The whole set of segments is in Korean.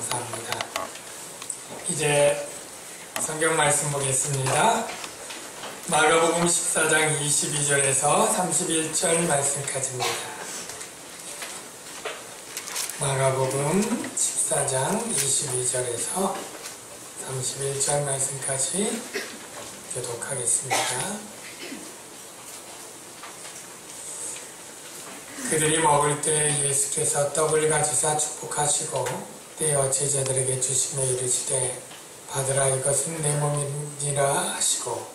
감사합니다. 이제 성경 말씀 보겠습니다. 마가복음 14장 22절에서 31절 말씀까지입니다. 마가복음 14장 22절에서 31절 말씀까지 교독하겠습니다. 그들이 먹을 때 예수께서 떡을 가지사 축복하시고 떼어 제자들에게 주시며 이르시되 받으라, 이것은 내 몸이니라 하시고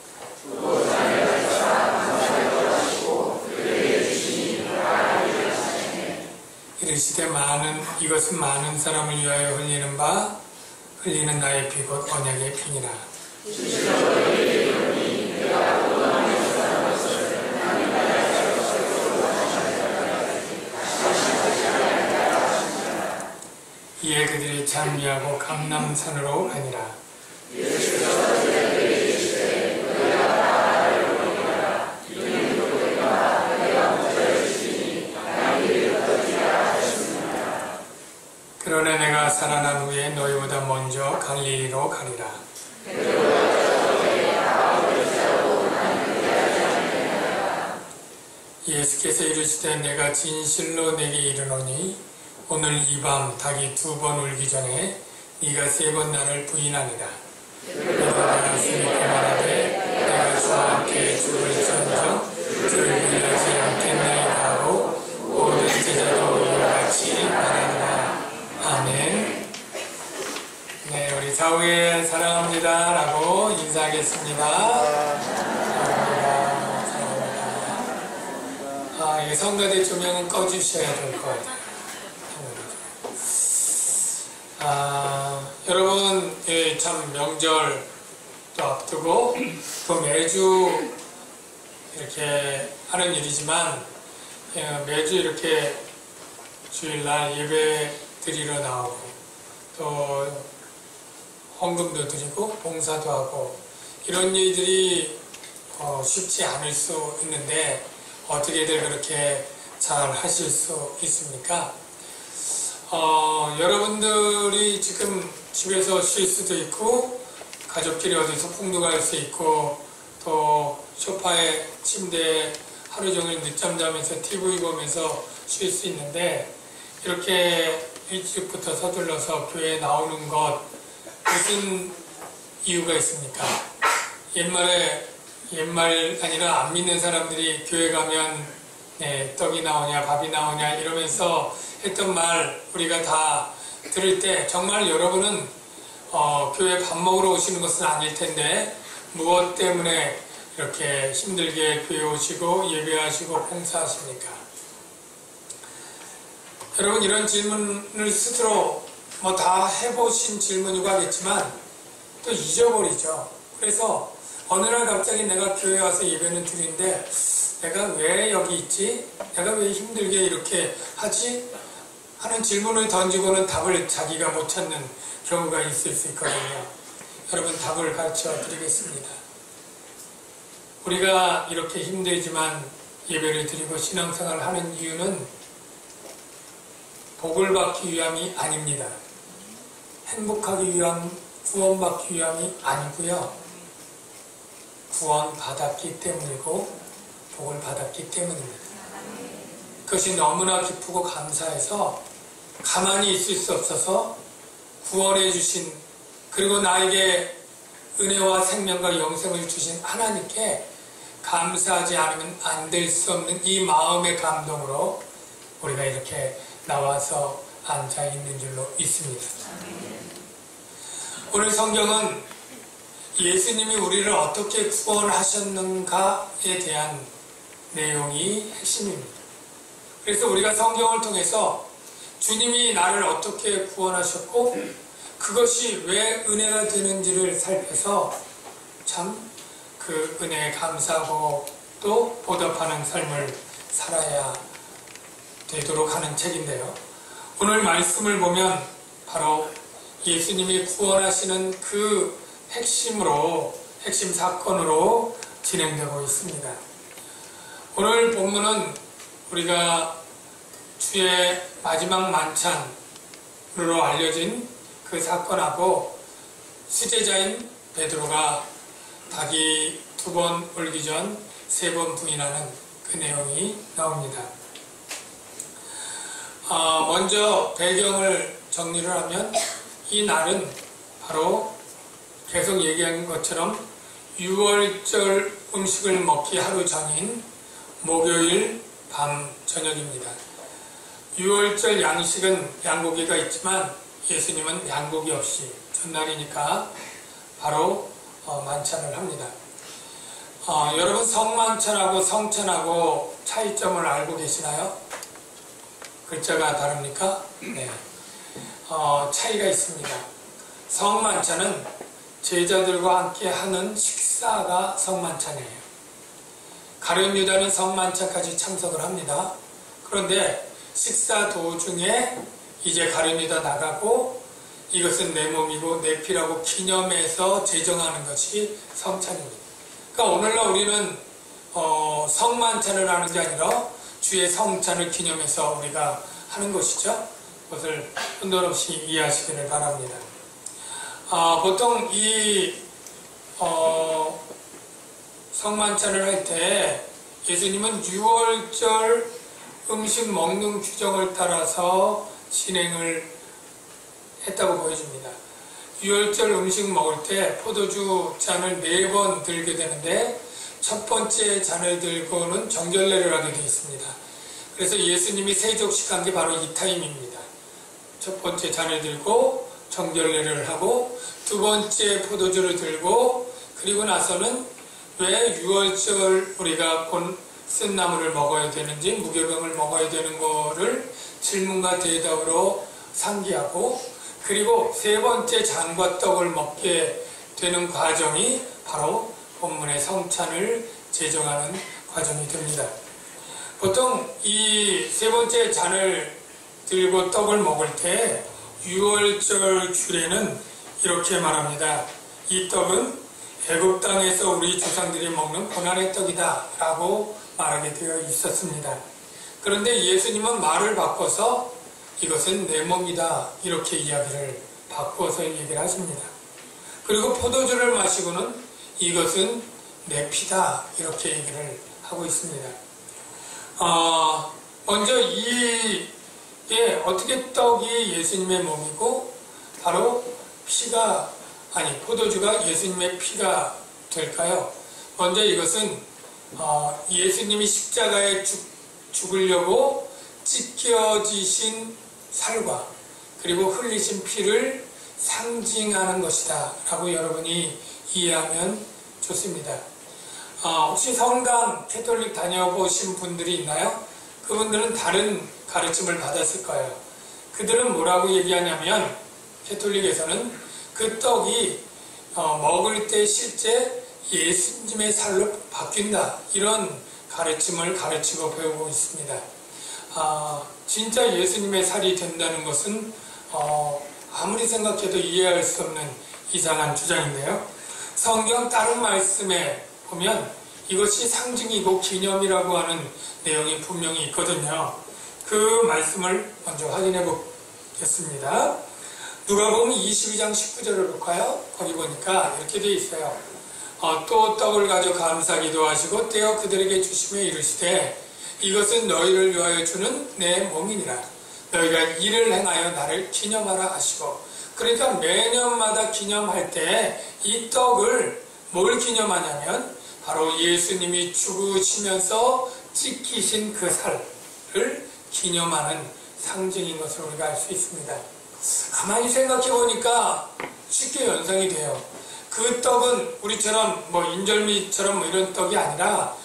이르시되 이것은 많은 사람을 위하여 흘리는 바 흘리는 나의 피 곧 언약의 피니라. 이에 그들이 장미하고 감람산으로 가니라. 그러나 내가 살아난 후에 너희보다 먼저 갈릴리로 가리라. 예수께서 이르시되 내가 진실로 내게 이르노니 오늘 이 밤 닭이 2번 울기 전에 네가 3번 나를 부인하리라. 내가 스님께 말하되 내가 주와 함께 죽을지언정 주를 부인하지 않겠나이다 하고 모든 제자도 이와 같이 말하니라. 아멘. 네, 우리 좌우에 사랑합니다 라고 인사하겠습니다. 사랑합니다. 이 성가대 조명은 꺼주셔야 될 것 같아요. 여러분, 참 명절도 앞두고 또 매주 이렇게 하는 일이지만 매주 이렇게 주일날 예배 드리러 나오고 또 헌금도 드리고 봉사도 하고 이런 일들이 쉽지 않을 수 있는데 어떻게들 그렇게 잘 하실 수 있습니까? 여러분들이 지금 집에서 쉴 수도 있고 가족끼리 어디서 풍도 갈 수 있고 또 소파에 침대에 하루 종일 늦잠 자면서 TV 보면서 쉴 수 있는데 이렇게 일찍부터 서둘러서 교회에 나오는 것 무슨 이유가 있습니까? 옛말 아니라 안 믿는 사람들이 교회 가면 떡이 나오냐 밥이 나오냐 이러면서 했던 말 우리가 다 들을 때 정말 여러분은 교회 밥 먹으러 오시는 것은 아닐 텐데 무엇 때문에 이렇게 힘들게 교회 오시고 예배하시고 봉사하십니까? 여러분, 이런 질문을 스스로 다 해보신 질문이고 하겠지만 또 잊어버리죠. 그래서 어느 날 갑자기 내가 교회 와서 예배는 드리는데 내가 왜 여기 있지? 내가 왜 힘들게 이렇게 하지? 하는 질문을 던지고는 답을 자기가 못 찾는 경우가 있을 수 있거든요. 여러분, 답을 가르쳐 드리겠습니다. 우리가 이렇게 힘들지만 예배를 드리고 신앙생활을 하는 이유는 복을 받기 위함이 아닙니다. 행복하기 위함, 구원받기 위함이 아니고요. 구원받았기 때문이고 복을 받았기 때문입니다. 그것이 너무나 기쁘고 감사해서 가만히 있을 수 없어서 구원해 주신, 그리고 나에게 은혜와 생명과 영생을 주신 하나님께 감사하지 않으면 안 될 수 없는 이 마음의 감동으로 우리가 이렇게 나와서 앉아 있는 줄로 믿습니다. 오늘 성경은 예수님이 우리를 어떻게 구원하셨는가에 대한 내용이 핵심입니다. 그래서 우리가 성경을 통해서 주님이 나를 어떻게 구원하셨고 그것이 왜 은혜가 되는지를 살펴서 참 그 은혜에 감사하고 또 보답하는 삶을 살아야 되도록 하는 책인데요. 오늘 말씀을 보면 바로 예수님이 구원하시는 그 핵심 사건으로 진행되고 있습니다. 오늘 본문은 우리가 주의 마지막 만찬으로 알려진 그 사건하고 수제자인 베드로가 닭이 2번 울기 전 3번 부인하는 그 내용이 나옵니다. 먼저 배경을 정리를 하면 이 날은 바로 계속 얘기한 것처럼 6월절 음식을 먹기 하루 전인 목요일 밤 저녁입니다. 6월절 양식은 양고기가 있지만 예수님은 양고기 없이 전날이니까 바로 만찬을 합니다. 여러분 성만찬하고 성찬하고 차이점을 알고 계시나요? 글자가 다릅니까? 네. 차이가 있습니다. 성만찬은 제자들과 함께 하는 식사가 성만찬이에요. 가룟 유다는 성만찬까지 참석을 합니다. 그런데 식사 도중에 이제 가룟 유다 나가고 이것은 내 몸이고 내 피라고 기념해서 제정하는 것이 성찬입니다. 그러니까 오늘날 우리는 성만찬을 하는 게 아니라 주의 성찬을 기념해서 우리가 하는 것이죠. 그것을 혼돈 없이 이해하시기를 바랍니다. 보통 이 성만찬을 할 때 예수님은 6월절 음식 먹는 규정을 따라서 진행을 했다고 보여집니다. 6월절 음식 먹을 때 포도주 잔을 4번 들게 되는데 첫 번째 잔을 들고는 정결례를 하게 되어 있습니다. 그래서 예수님이 세족식한 게 바로 이 타임입니다. 첫 번째 잔을 들고 정결례를 하고 두 번째 포도주를 들고 그리고 나서는 왜 6월절 우리가 쓴 나물을 먹어야 되는지 무교병을 먹어야 되는 거를 질문과 대답으로 상기하고 그리고 세 번째 잔과 떡을 먹게 되는 과정이 바로 본문의 성찬을 제정하는 과정이 됩니다. 보통 이 세 번째 잔을 들고 떡을 먹을 때 6월절 주례는 이렇게 말합니다. 이 떡은 애굽 땅에서 우리 조상들이 먹는 고난의 떡이다 라고 말하게 되어 있었습니다. 그런데 예수님은 말을 바꿔서 이것은 내 몸이다 이렇게 이야기를 바꿔서 얘기를 하십니다. 그리고 포도주를 마시고는 이것은 내 피다 이렇게 얘기를 하고 있습니다. 먼저 이게 어떻게 떡이 예수님의 몸이고 바로 포도주가 예수님의 피가 될까요? 먼저 이것은 예수님이 십자가에 죽으려고 찢겨지신 살과 그리고 흘리신 피를 상징하는 것이다 라고 여러분이 이해하면 좋습니다. 혹시 성당 캐톨릭 다녀보신 분들이 있나요? 그분들은 다른 가르침을 받았을 거예요. 그들은 뭐라고 얘기하냐면 캐톨릭에서는 그 떡이 먹을 때 실제 예수님의 살로 바뀐다 이런 가르침을 가르치고 배우고 있습니다. 진짜 예수님의 살이 된다는 것은 아무리 생각해도 이해할 수 없는 이상한 주장인데요. 성경 다른 말씀에 보면 이것이 상징이고 기념이라고 하는 내용이 분명히 있거든요. 그 말씀을 먼저 확인해 보겠습니다. 누가복음 22장 19절을 볼까요? 거기 보니까 이렇게 되어 있어요. 또 떡을 가져 감사 기도하시고 떼어 그들에게 주시며 이르시되 이것은 너희를 위하여 주는 내 몸이니라. 너희가 이를 행하여 나를 기념하라 하시고, 그러니까 매년마다 기념할 때 이 떡을 뭘 기념하냐면 바로 예수님이 죽으시면서 찢기신 그 살을 기념하는 상징인 것을 우리가 알 수 있습니다. 가만히 생각해 보니까 쉽게 연상이 돼요. 그 떡은 우리처럼 인절미처럼 이런 떡이 아니라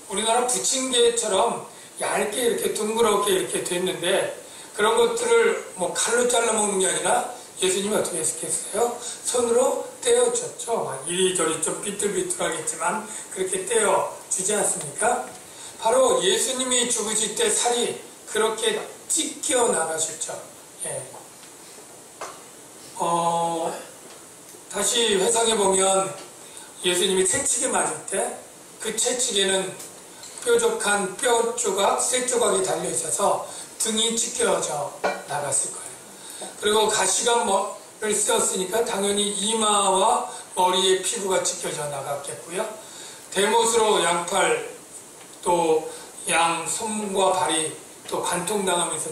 우리나라 부침개처럼 얇게 이렇게 둥그렇게 이렇게 됐는데, 그런 것들을 칼로 잘라 먹는 게 아니라 예수님이 어떻게 했어요? 손으로 떼어줬죠. 이리저리 좀 삐뚤삐뚤하겠지만 그렇게 떼어주지 않습니까? 바로 예수님이 죽으실 때 살이 그렇게 찢겨 나가셨죠. 예. 다시 회상해 보면 예수님이 채찍에 맞을 때 그 채찍에는 뾰족한 뼈 조각, 쇠 조각이 달려 있어서 등이 찢겨져 나갔을 거예요. 그리고 가시관머리를 쓰었으니까 당연히 이마와 머리에 피부가 찢겨져 나갔겠고요. 대못으로 양팔 또 양손과 발이 또 관통당하면서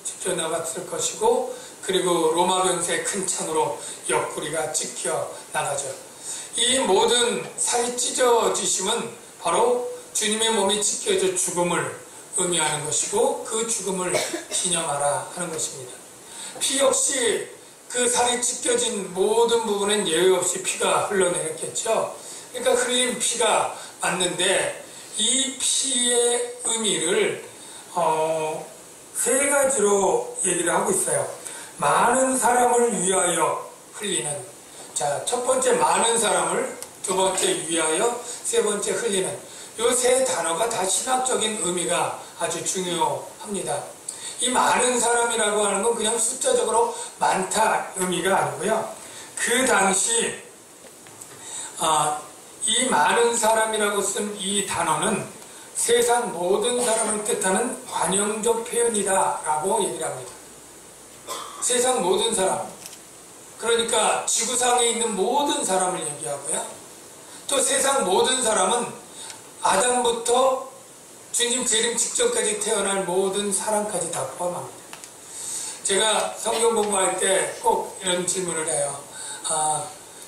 찢겨 나갔을 것이고, 그리고 로마 병사의 큰 창으로 옆구리가 찢겨 나가죠. 이 모든 살이 찢어지심은 바로 주님의 몸이 찢겨져 죽음을 의미하는 것이고, 그 죽음을 기념하라 하는 것입니다. 피 역시 그 살이 찢겨진 모든 부분엔 예외 없이 피가 흘러내렸겠죠. 그러니까 흘린 피가 맞는데, 이 피의 의미를 세 가지로 얘기를 하고 있어요. 많은 사람을 위하여 흘리는, 자, 첫 번째 많은 사람을, 두 번째 위하여, 세 번째 흘리는, 이 세 단어가 다 신학적인 의미가 아주 중요합니다. 이 많은 사람이라고 하는 건 그냥 숫자적으로 많다 의미가 아니고요. 그 당시 이 많은 사람이라고 쓴 이 단어는 세상 모든 사람을 뜻하는 관용적 표현이다 라고 얘기를 합니다. 세상 모든 사람, 그러니까 지구상에 있는 모든 사람을 얘기하고요. 또 세상 모든 사람은 아담부터 주님 재림 직전까지 태어날 모든 사람까지 다 포함합니다. 제가 성경 공부할 때 꼭 이런 질문을 해요.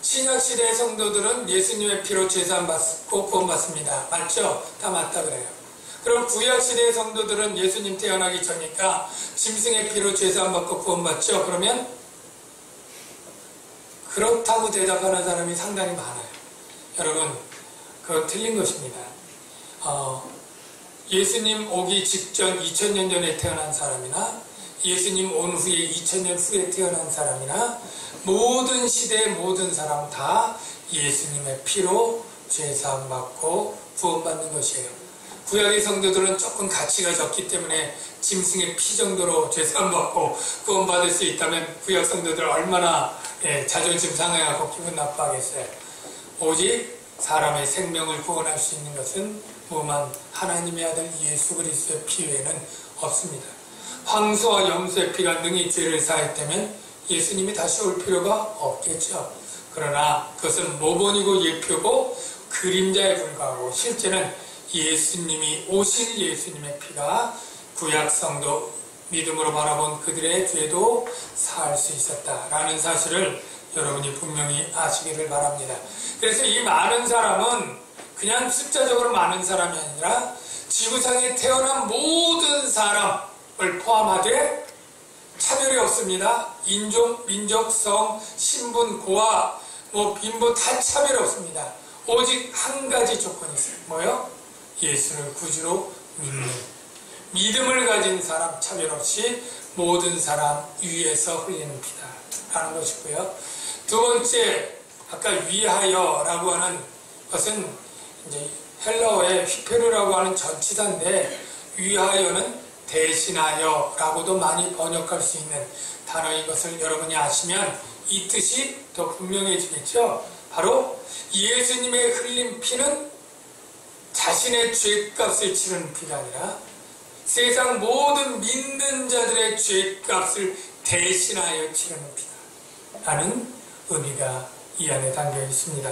신약시대의 성도들은 예수님의 피로 제사함 받고 구원받습니다. 맞죠? 다 맞다 그래요. 그럼 구약시대의 성도들은 예수님 태어나기 전이니까 짐승의 피로 제사함 받고 구원받죠? 그러면 그렇다고 대답하는 사람이 상당히 많아요. 여러분, 그건 틀린 것입니다. 예수님 오기 직전 2000년 전에 태어난 사람이나 예수님 온 후에 2000년 후에 태어난 사람이나 모든 시대의 모든 사람 다 예수님의 피로 제사함 받고 구원받는 것이에요. 구약의 성도들은 조금 가치가 적기 때문에 짐승의 피 정도로 제사함 받고 구원받을 수 있다면 구약 성도들 얼마나 자존심 상해하고 기분 나빠하겠어요. 오직 사람의 생명을 구원할 수 있는 것은 무만 하나님의 아들 예수 그리스도의 피 외에는 없습니다. 황소와 염소의 피가 능히 죄를 사했다면 예수님이 다시 올 필요가 없겠죠. 그러나 그것은 모본이고 예표고 그림자에 불과하고, 실제는 예수님이 오실 예수님의 피가 구약 성도 믿음으로 바라본 그들의 죄도 사할 수 있었다라는 사실을 여러분이 분명히 아시기를 바랍니다. 그래서 이 많은 사람은 그냥 숫자적으로 많은 사람이 아니라 지구상에 태어난 모든 사람을 포함하되 차별이 없습니다. 인종, 민족, 성, 신분, 고아, 빈부 다 차별이 없습니다. 오직 한 가지 조건이 있어요. 뭐요? 예수를 구주로 믿는, 믿음을 가진 사람 차별 없이 모든 사람 위에서 흘리는 피다라는 것이고요. 두 번째, 아까 위하여라고 하는 것은 이제 헬라어의 휘페르라고 하는 전치사인데, 위하여는 대신하여라고도 많이 번역할 수 있는 단어인 것을 여러분이 아시면 이 뜻이 더 분명해지겠죠. 바로 예수님의 흘린 피는 자신의 죄값을 치르는 피가 아니라 세상 모든 믿는 자들의 죄값을 대신하여 치르는 피다라는 의미가 이 안에 담겨 있습니다.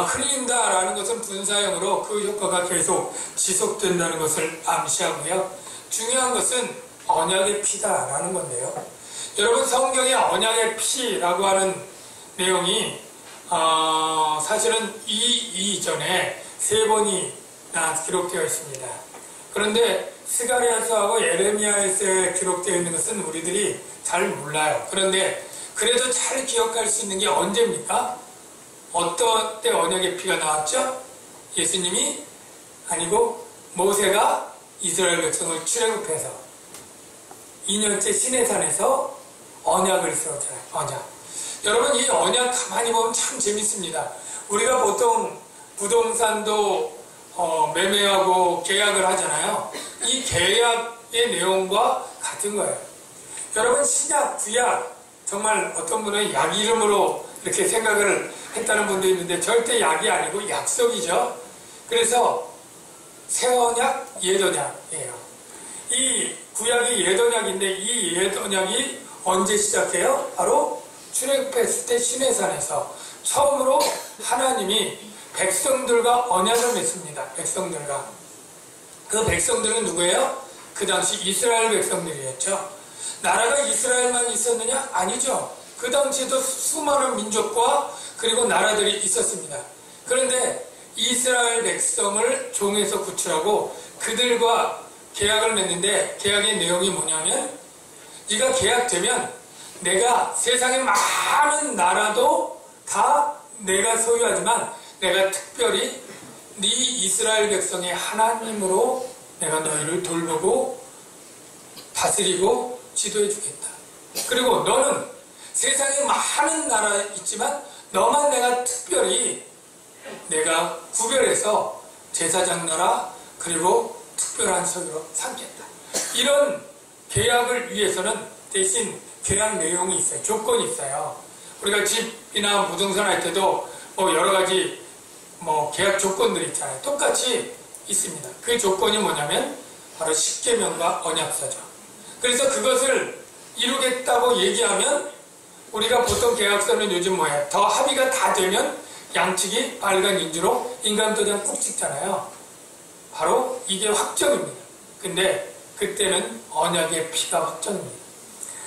흘린다라는 것은 분사형으로 그 효과가 계속 지속된다는 것을 암시하고요. 중요한 것은 언약의 피다라는 건데요. 여러분, 성경에 언약의 피라고 하는 내용이 사실은 이전에 3번이나 기록되어 있습니다. 그런데 스가랴서하고 예레미야서에 기록되어 있는 것은 우리들이 잘 몰라요. 그런데 그래도 잘 기억할 수 있는 게 언제입니까? 어떤 때 언약의 피가 나왔죠? 예수님이 아니고 모세가 이스라엘 백성을 출애굽해서 2년째 시내산에서 언약을 세웠잖아요. 언약. 여러분, 이 언약 가만히 보면 참 재밌습니다. 우리가 보통 부동산도 매매하고 계약을 하잖아요. 이 계약의 내용과 같은 거예요. 여러분, 신약, 구약, 정말 어떤 분은 약 이름으로 이렇게 생각을 했다는 분도 있는데 절대 약이 아니고 약속이죠. 그래서 새 언약, 옛 언약이에요. 이 구약이 옛 언약인데 이 옛 언약이 언제 시작해요? 바로 출애굽했을 때 시내산에서 처음으로 하나님이 백성들과 언약을 맺습니다. 백성들과. 그 백성들은 누구예요? 그 당시 이스라엘 백성들이었죠. 나라가 이스라엘만 있었느냐? 아니죠. 그 당시에도 수많은 민족과 그리고 나라들이 있었습니다. 그런데 이스라엘 백성을 종에서 구출하고 그들과 계약을 맺는데 계약의 내용이 뭐냐면 네가 계약되면 내가 세상의 많은 나라도 다 내가 소유하지만 내가 특별히 네 이스라엘 백성의 하나님으로 내가 너희를 돌보고 다스리고 지도해 주겠다. 그리고 너는 세상에 많은 나라 있지만 너만 내가 특별히 내가 구별해서 제사장 나라 그리고 특별한 소유로 삼겠다. 이런 계약을 위해서는 대신 계약 내용이 있어요. 조건이 있어요. 우리가 집이나 부동산 할 때도 뭐 여러 가지 뭐 계약 조건들이 있잖아요. 똑같이 있습니다. 그 조건이 뭐냐면 바로 십계명과 언약서죠. 그래서 그것을 이루겠다고 얘기하면 우리가 보통 계약서는 요즘 뭐예요? 더 합의가 다 되면 양측이 빨간 인주로 인감도장 꾹 찍잖아요. 바로 이게 확정입니다. 근데 그때는 언약의 피가 확정입니다.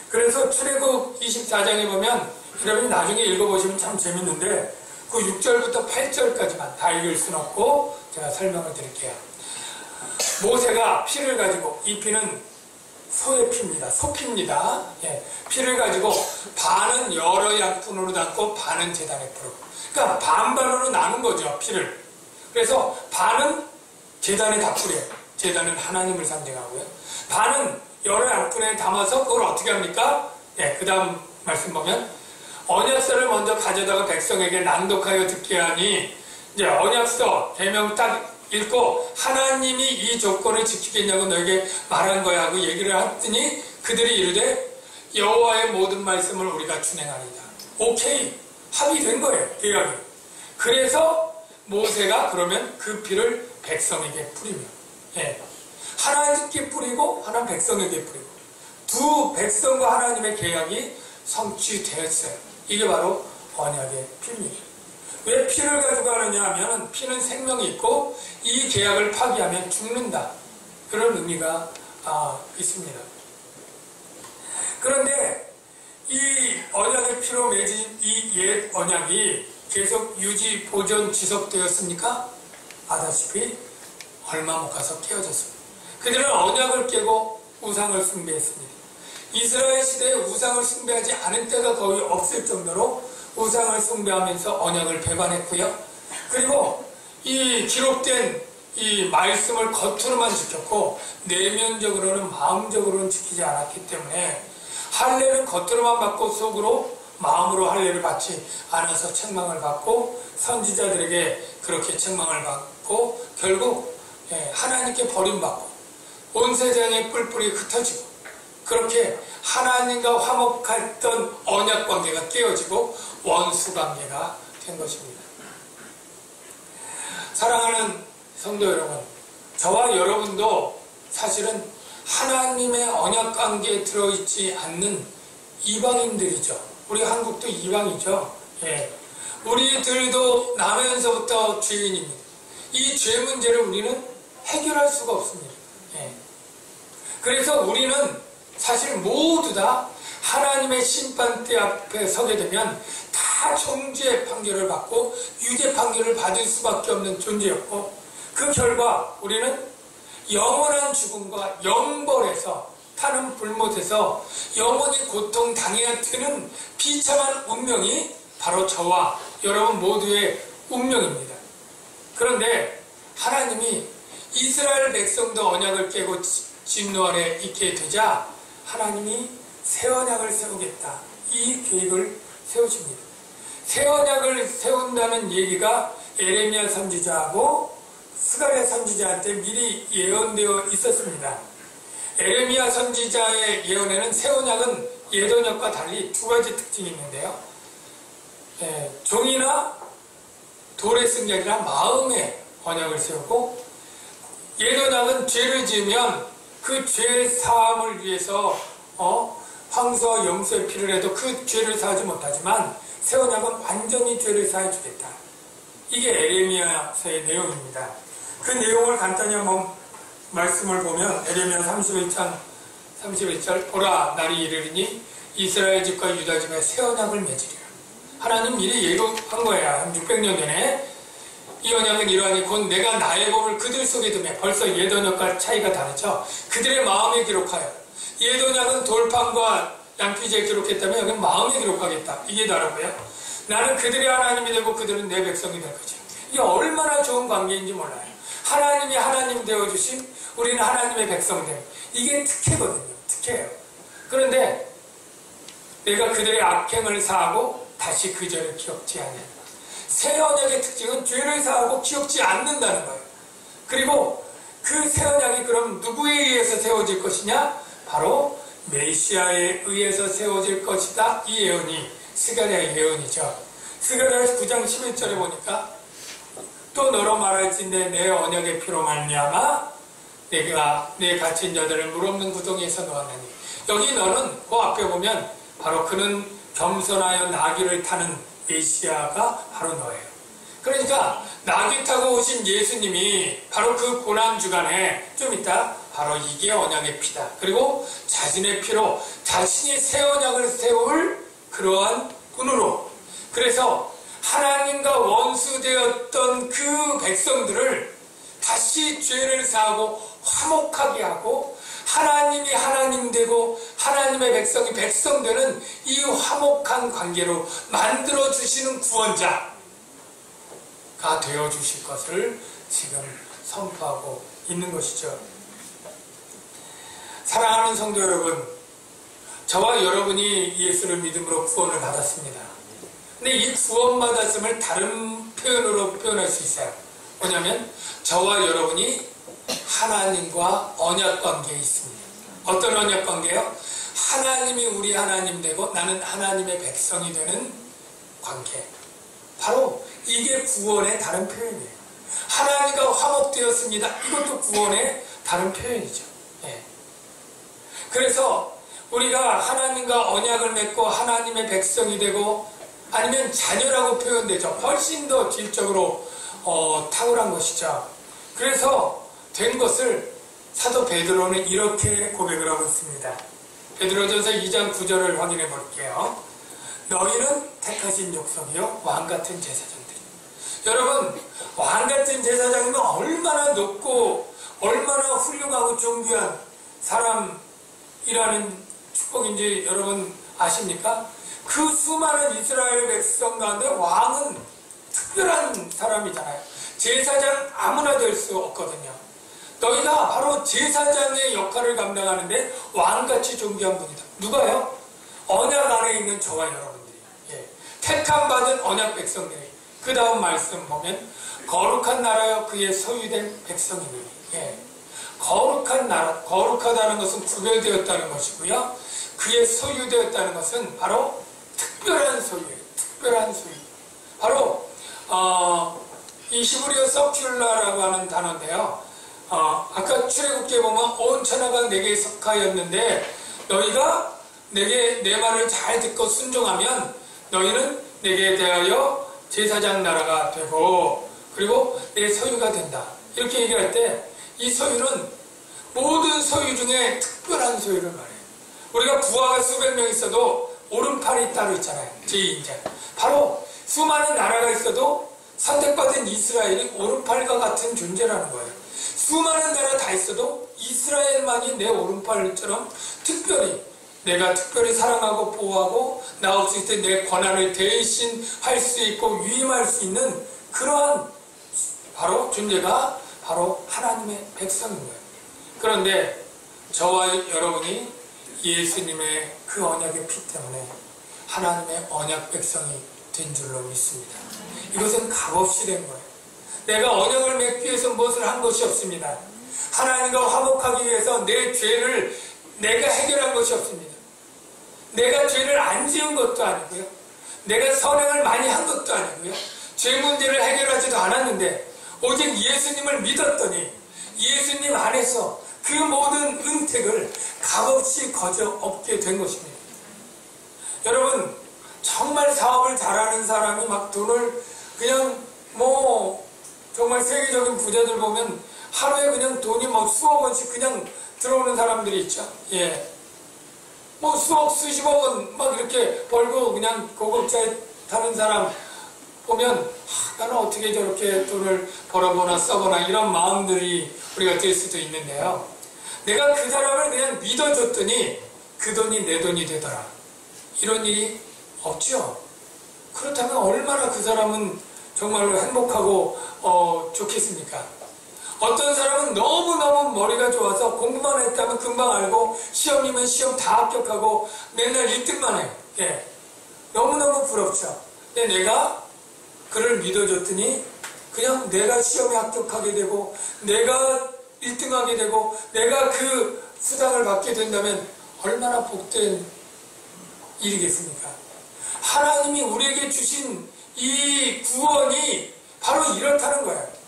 그래서 출애굽 24장에 보면 여러분이 나중에 읽어보시면 참 재밌는데 그 6절부터 8절까지만 다 읽을 수는 없고 제가 설명을 드릴게요. 모세가 피를 가지고, 이 피는 소의 피입니다. 소피입니다. 예, 피를 가지고 반은 여러 양푼으로 담고 반은 제단에 뿌리고, 그러니까 반반으로 나눈 거죠, 피를. 그래서 반은 제단에 다 뿌려요. 제단은 하나님을 상징하고요. 반은 여러 양푼에 담아서 그걸 어떻게 합니까? 예, 그 다음 말씀 보면 언약서를 먼저 가져다가 백성에게 낭독하여 듣게 하니, 이제 언약서 계명 딱 읽고 하나님이 이 조건을 지키겠냐고 너에게 말한 거야 하고 얘기를 했더니 그들이 이르되 여호와의 모든 말씀을 우리가 준행하리다. 오케이, 합의된 거예요, 계약이. 그래서 모세가 그러면 그 피를 백성에게 뿌리며, 예, 하나님께 뿌리고 하나는 백성에게 뿌리고 두 백성과 하나님의 계약이 성취되었어요. 이게 바로 언약의 피입니다. 왜 피를 가지고 하느냐 하면 피는 생명이 있고 이 계약을 파기하면 죽는다. 그런 의미가 있습니다. 그런데 이 언약의 피로 맺은 이 옛 언약이 계속 유지, 보존, 지속되었습니까? 아다시피 얼마 못 가서 깨어졌습니다. 그들은 언약을 깨고 우상을 숭배했습니다. 이스라엘 시대에 우상을 숭배하지 않은 때가 거의 없을 정도로 우상을 숭배하면서 언약을 배반했고요. 그리고 이 기록된 이 말씀을 겉으로만 지켰고 내면적으로는, 마음적으로는 지키지 않았기 때문에 할례는 겉으로만 받고 속으로, 마음으로 할례를 받지 않아서 책망을 받고 선지자들에게 그렇게 책망을 받고 결국 하나님께 버림받고 온 세상에 뿔뿔이 흩어지고 그렇게 하나님과 화목했던 언약 관계가 깨어지고 원수 관계가 된 것입니다. 사랑하는 성도 여러분, 저와 여러분도 사실은 하나님의 언약 관계에 들어있지 않는 이방인들이죠. 우리 한국도 이방이죠. 예. 우리들도 나면서부터 죄인입니다. 이 죄 문제를 우리는 해결할 수가 없습니다. 예. 그래서 우리는 사실 모두 다 하나님의 심판대 앞에 서게 되면 다 정죄 판결을 받고 유죄 판결을 받을 수밖에 없는 존재였고, 그 결과 우리는 영원한 죽음과 영벌에서, 타는 불못에서 영원히 고통 당해야 되는 비참한 운명이 바로 저와 여러분 모두의 운명입니다. 그런데 하나님이 이스라엘 백성도 언약을 깨고 진노 아래 있게 되자 하나님이 새 언약을 세우겠다, 이 계획을 세우십니다. 새 언약을 세운다는 얘기가 에레미야 선지자하고 스가랴 선지자한테 미리 예언되어 있었습니다. 에레미야 선지자의 예언에는 새 언약은 옛 언약과 달리 두 가지 특징이 있는데요. 종이나 돌에 쓴 게 아니라 마음의 언약을 세우고, 옛 언약은 죄를 지으면 그 죄 사함을 위해서 황소와 염소의 피를 해도 그 죄를 사하지 못하지만 새 언약은 완전히 죄를 사해 주겠다. 이게 에레미야서의 내용입니다. 그 내용을 간단히 한번 말씀을 보면 에레미야 31장 31절 보라 날이 이르리니 이스라엘 집과 유다 집에 새 언약을 맺으리라. 하나님 미리 예고한 거야. 한 600년 전에 이 언약은 이러하니 곧 내가 나의 법을 그들 속에 두매. 벌써 옛 언약과 차이가 다르죠. 그들의 마음에 기록하여. 옛 언약은 돌판과 양피지에 기록했다면 여기는 마음에 기록하겠다. 이게 다르고요. 나는 그들의 하나님이 되고 그들은 내 백성이 될 것이야. 이게 얼마나 좋은 관계인지 몰라요. 하나님이 하나님 되어주신 우리는 하나님의 백성 되는 이게 특혜거든요. 특혜예요. 그런데 내가 그들의 악행을 사하고 다시 그 죄를 기억지 않는다. 새 언약의 특징은 죄를 사하고 기억지 않는다는 거예요. 그리고 그 새 언약이 그럼 누구에 의해서 세워질 것이냐? 바로 메시아에 의해서 세워질 것이다. 이 예언이 스가랴의 예언이죠. 스가랴 9장 11절에 보니까 또 너로 말할진대 내 언약의 피로 말미암아 내가 내 갇힌 자들을 물없는 구덩이에서 놓았나니. 여기 너는 그 앞에 보면 바로 그는 겸손하여 나귀를 타는 메시아가 바로 너예요. 그러니까 나귀 타고 오신 예수님이 바로 그 고난주간에 좀 이따 바로 이게 언약의 피다. 그리고 자신의 피로 자신이 새 언약을 세울 그러한 꾼으로. 그래서 하나님과 원수되었던 그 백성들을 다시 죄를 사하고 화목하게 하고 하나님이 하나님 되고 하나님의 백성이 백성 되는 이 화목한 관계로 만들어주시는 구원자가 되어주실 것을 지금 선포하고 있는 것이죠. 사랑하는 성도 여러분, 저와 여러분이 예수를 믿음으로 구원을 받았습니다. 근데 이 구원받았음을 다른 표현으로 표현할 수 있어요. 뭐냐면 저와 여러분이 하나님과 언약관계에 있습니다. 어떤 언약관계요? 하나님이 우리 하나님 되고 나는 하나님의 백성이 되는 관계. 바로 이게 구원의 다른 표현이에요. 하나님과 화목되었습니다. 이것도 구원의 다른 표현이죠. 예. 그래서 우리가 하나님과 언약을 맺고 하나님의 백성이 되고 아니면 자녀라고 표현되죠. 훨씬 더 질적으로 탁월한 것이죠. 그래서 된 것을 사도 베드로는 이렇게 고백을 하고 있습니다. 베드로전서 2장 9절을 확인해 볼게요. 너희는 택하신 족속이요 왕같은 제사장들. 여러분, 왕같은 제사장이면 얼마나 높고 얼마나 훌륭하고 존귀한 사람이라는 축복인지 여러분 아십니까? 그 수많은 이스라엘 백성 가운데 왕은 특별한 사람이잖아요. 제사장 아무나 될 수 없거든요. 너희가 바로 제사장의 역할을 감당하는데 왕같이 존귀한 분이다. 누가요? 언약 안에 있는 저와 여러분들이. 예. 택함받은 언약 백성들이. 그 다음 말씀 보면 거룩한 나라여 그의 소유된 백성이니. 예. 거룩한 나라, 거룩하다는 것은 구별되었다는 것이고요. 그의 소유되었다는 것은 바로 특별한 소유예요. 특별한 소유. 바로 이 히브리어 서큘라라고 하는 단어인데요. 아까 출애굽기에 보면 온 천하가 내게 속하였는데 너희가 내게 내 말을 잘 듣고 순종하면 너희는 내게 대하여 제사장 나라가 되고 그리고 내 소유가 된다. 이렇게 얘기할 때 이 소유는 모든 소유 중에 특별한 소유를 말해요. 우리가 부하가 수백 명 있어도 오른팔이 따로 있잖아요. 제2인자. 바로 수많은 나라가 있어도 선택받은 이스라엘이 오른팔과 같은 존재라는 거예요. 수많은 나라 다 있어도 이스라엘만이 내 오른팔처럼 특별히 내가 특별히 사랑하고 보호하고 나 없을 때 내 권한을 대신 할 수 있고 위임할 수 있는 그러한 바로 존재가 바로 하나님의 백성인 거예요. 그런데 저와 여러분이 예수님의 그 언약의 피 때문에 하나님의 언약 백성이 된 줄로 믿습니다. 이것은 값없이 된 거예요. 내가 언약을 맺기 위해서 무엇을 한 것이 없습니다. 하나님과 화목하기 위해서 내 죄를 내가 해결한 것이 없습니다. 내가 죄를 안 지은 것도 아니고요. 내가 선행을 많이 한 것도 아니고요. 죄 문제를 해결하지도 않았는데 오직 예수님을 믿었더니 예수님 안에서 그 모든 은택을 값없이 거저 얻게 된 것입니다. 여러분, 정말 사업을 잘하는 사람이 막 돈을 그냥 뭐 정말 세계적인 부자들 보면 하루에 그냥 돈이 뭐 수억 원씩 그냥 들어오는 사람들이 있죠. 예. 뭐 수억, 수십억 원 막 이렇게 벌고 그냥 고급차에 타는 사람 보면 나는 어떻게 저렇게 돈을 벌어보나 써보나 이런 마음들이 우리가 될 수도 있는데요. 내가 그 사람을 그냥 믿어줬더니 그 돈이 내 돈이 되더라. 이런 일이 없죠. 그렇다면 얼마나 그 사람은 정말로 행복하고 좋겠습니까? 어떤 사람은 너무너무 머리가 좋아서 공부만 했다면 금방 알고 시험이면 시험 다 합격하고 맨날 1등만 해요. 예. 너무너무 부럽죠. 근데 내가 그를 믿어줬더니 그냥 내가 시험에 합격하게 되고 내가 1등하게 되고 내가 그 수당을 받게 된다면 얼마나 복된 일이겠습니까? 하나님이 우리에게 주신 이 구원이 바로 이렇다는 거예요.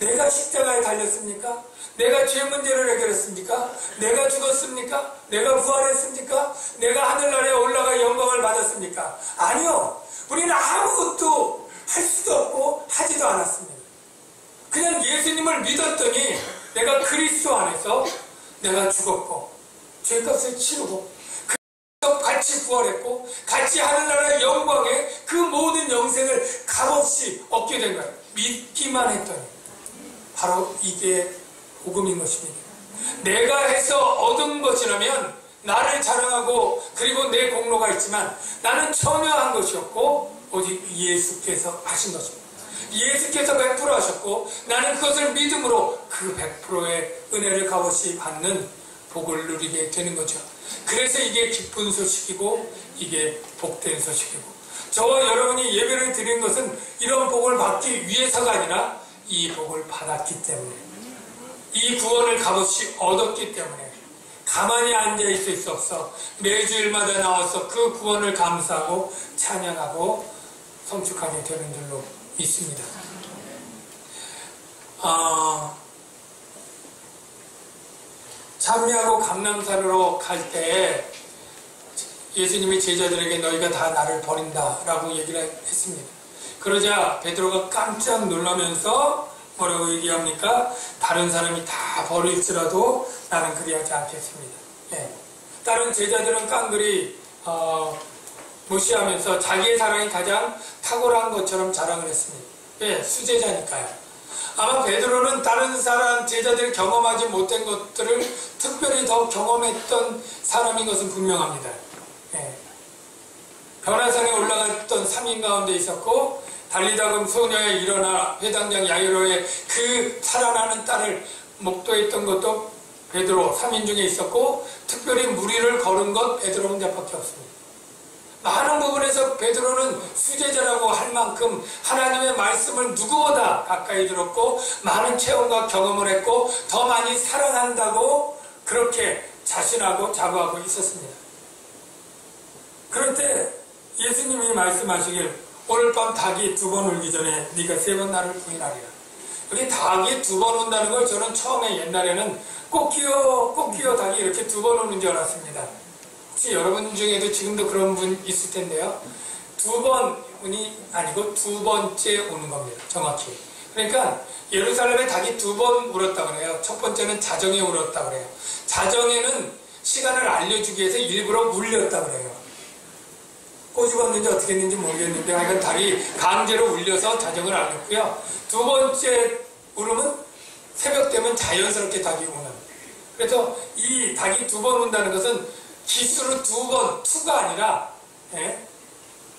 내가 십자가에 달렸습니까? 내가 죄 문제를 해결했습니까? 내가 죽었습니까? 내가 부활했습니까? 내가 하늘나라에 올라가 영광을 받았습니까? 아니요. 우리는 아무것도 할 수도 없고 하지도 않았습니다. 그냥 예수님을 믿었더니 내가 그리스도 안에서 내가 죽었고 죄값을 치르고 같이 부활했고 같이 하늘나라의 영광에 그 모든 영생을 값없이 얻게 된 거예요. 믿기만 했더니 바로 이게 복음인 것입니다. 내가 해서 얻은 것이라면 나를 자랑하고 그리고 내 공로가 있지만 나는 참여한 것이었고 오직 예수께서 하신 것입니다. 예수께서 100% 하셨고 나는 그것을 믿음으로 그 100%의 은혜를 값없이 받는 복을 누리게 되는 거죠. 그래서 이게 기쁜 소식이고 이게 복된 소식이고 저와 여러분이 예배를 드린 것은 이런 복을 받기 위해서가 아니라 이 복을 받았기 때문에 이 구원을 값없이 얻었기 때문에 가만히 앉아있을 수 없어 매주일마다 나와서 그 구원을 감사하고 찬양하고 성축하게 되는 줄로 믿습니다. 찬미하고 감람산으로 갈 때 예수님이 제자들에게 너희가 다 나를 버린다 라고 얘기를 했습니다. 그러자 베드로가 깜짝 놀라면서 뭐라고 얘기합니까? 다른 사람이 다 버릴지라도 나는 그리하지 않겠습니다. 예. 다른 제자들은 깡그리 무시하면서 자기의 사랑이 가장 탁월한 것처럼 자랑을 했습니다. 예, 수제자니까요. 아마 베드로는 다른 사람 제자들이 경험하지 못한 것들을 특별히 더 경험했던 사람인 것은 분명합니다. 예. 변화산에 올라갔던 3인 가운데 있었고 달리다금 소녀의 일어나 회당장 야이로의 그 살아나는 딸을 목도했던 것도 베드로 3인 중에 있었고 특별히 무리를 걸은 것 베드로 혼자밖에 없습니다. 많은 부분에서 베드로는 수제자라고 할 만큼 하나님의 말씀을 누구보다 가까이 들었고 많은 체험과 경험을 했고 더 많이 사랑한다고 그렇게 자신하고 자부하고 있었습니다. 그럴 때 예수님이 말씀하시길 오늘 밤 닭이 2번 울기 전에 네가 3번 나를 부인하리라. 여기 닭이 2번 온다는 걸 저는 처음에 옛날에는 꽃기어 닭이 이렇게 2번 오는 줄 알았습니다. 혹시 여러분 중에도 지금도 그런 분 있을 텐데요. 2번이 아니고 2번째 오는 겁니다. 정확히. 그러니까 예루살렘에 닭이 2번 울었다 그래요. 첫 번째는 자정에 울었다 그래요. 자정에는 시간을 알려주기 위해서 일부러 울렸다 그래요. 꼬집었는지 어떻게 했는지 모르겠는데 하여간 닭이 강제로 울려서 자정을 알렸고요. 2번째 울음은 새벽 되면 자연스럽게 닭이 우는. 그래서 이 닭이 2번 운다는 것은 기수로 2번, 2가 아니라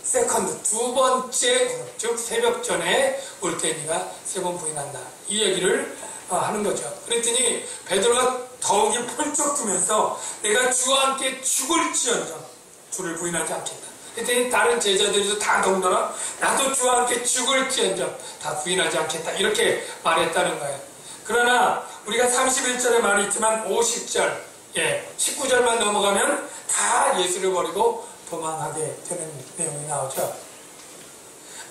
세컨드, 2번째 울음. 즉 새벽 전에 올 때 네가 3번 부인한다. 이 얘기를 하는 거죠. 그랬더니 베드로가 더욱이 펄쩍 뜨면서 내가 주와 함께 죽을지언정 주를 부인하지 않겠다. 그랬더니 다른 제자들도 다 동더러 나도 주와 함께 죽을지언정 다 부인하지 않겠다 이렇게 말했다는 거예요. 그러나 우리가 31절에 말이 있지만 50절 19절만 넘어가면 다 예수를 버리고 도망하게 되는 내용이 나오죠.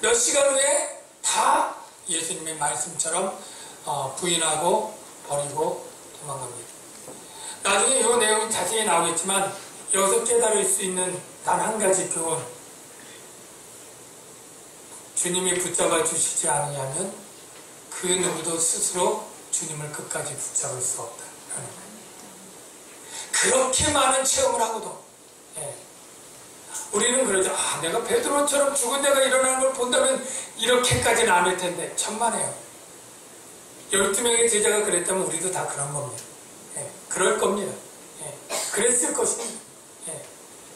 몇 시간 후에 다 예수님의 말씀처럼 부인하고 버리고 도망갑니다. 나중에 이 내용이 자세히 나오겠지만 여기서 깨달을 수 있는 단 한 가지 교훈. 주님이 붙잡아 주시지 않으면 그 누구도 스스로 주님을 끝까지 붙잡을 수 없다. 그렇게 많은 체험을 하고도 우리는 그러죠. 내가 베드로처럼 죽은 자가 일어나는 걸 본다면 이렇게까지는 안 할 텐데. 천만에요. 12명의 제자가 그랬다면 우리도 다 그런 겁니다. 그럴 겁니다. 그랬을 것입니다.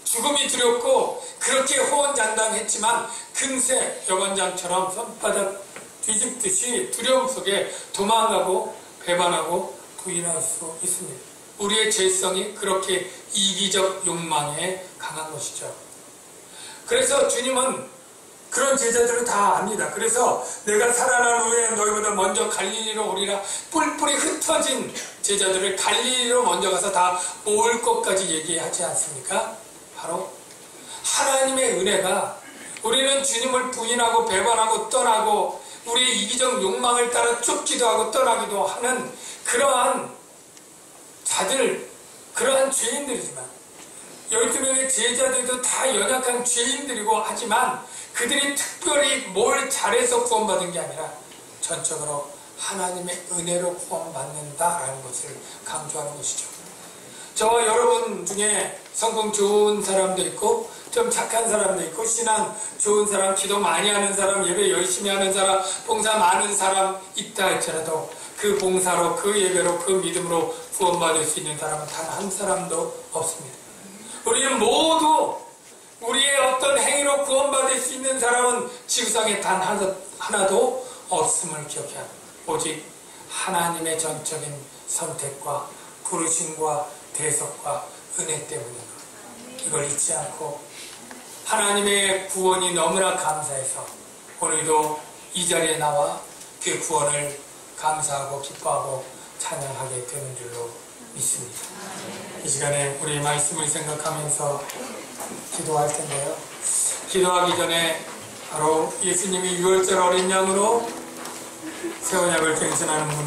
죽음이 두렵고 그렇게 호언장담했지만 금세 여관장처럼 손바닥 뒤집듯이 두려움 속에 도망가고 배반하고 부인할 수 있습니다. 우리의 죄성이 그렇게 이기적 욕망에 강한 것이죠. 그래서 주님은 그런 제자들을 다 압니다. 그래서 내가 살아난 후에 너희보다 먼저 갈릴리로 오리라. 뿔뿔이 흩어진 제자들을 갈릴리로 먼저 가서 다 모을 것까지 얘기하지 않습니까? 바로 하나님의 은혜가 우리는 주님을 부인하고 배반하고 떠나고 우리의 이기적 욕망을 따라 쫓기도 하고 떠나기도 하는 그러한 자들, 그러한 죄인들이지만 12명의 제자들도 다 연약한 죄인들이고 하지만 그들이 특별히 뭘 잘해서 구원받은 게 아니라 전적으로 하나님의 은혜로 구원받는다라는 것을 강조하는 것이죠. 저와 여러분 중에 성품 좋은 사람도 있고 좀 착한 사람도 있고 신앙 좋은 사람, 기도 많이 하는 사람, 예배 열심히 하는 사람, 봉사 많은 사람 있다 할지라도 그 봉사로, 그 예배로, 그 믿음으로 구원받을 수 있는 사람은 단 한 사람도 없습니다. 우리는 모두 우리의 어떤 행위로 구원받을 수 있는 사람은 지구상에 단 하나도 없음을 기억해야 합니다. 오직 하나님의 전적인 선택과 부르심과 대속과 은혜 때문입니다. 이걸 잊지 않고 하나님의 구원이 너무나 감사해서 오늘도 이 자리에 나와 그 구원을 감사하고 기뻐하고 찬양하게 되는 줄로 믿습니다. 이 시간에 우리 말씀을 생각하면서 기도할 텐데요. 기도하기 전에 바로 예수님이 6월절 어린 양으로 새 언약을 갱신하는 분을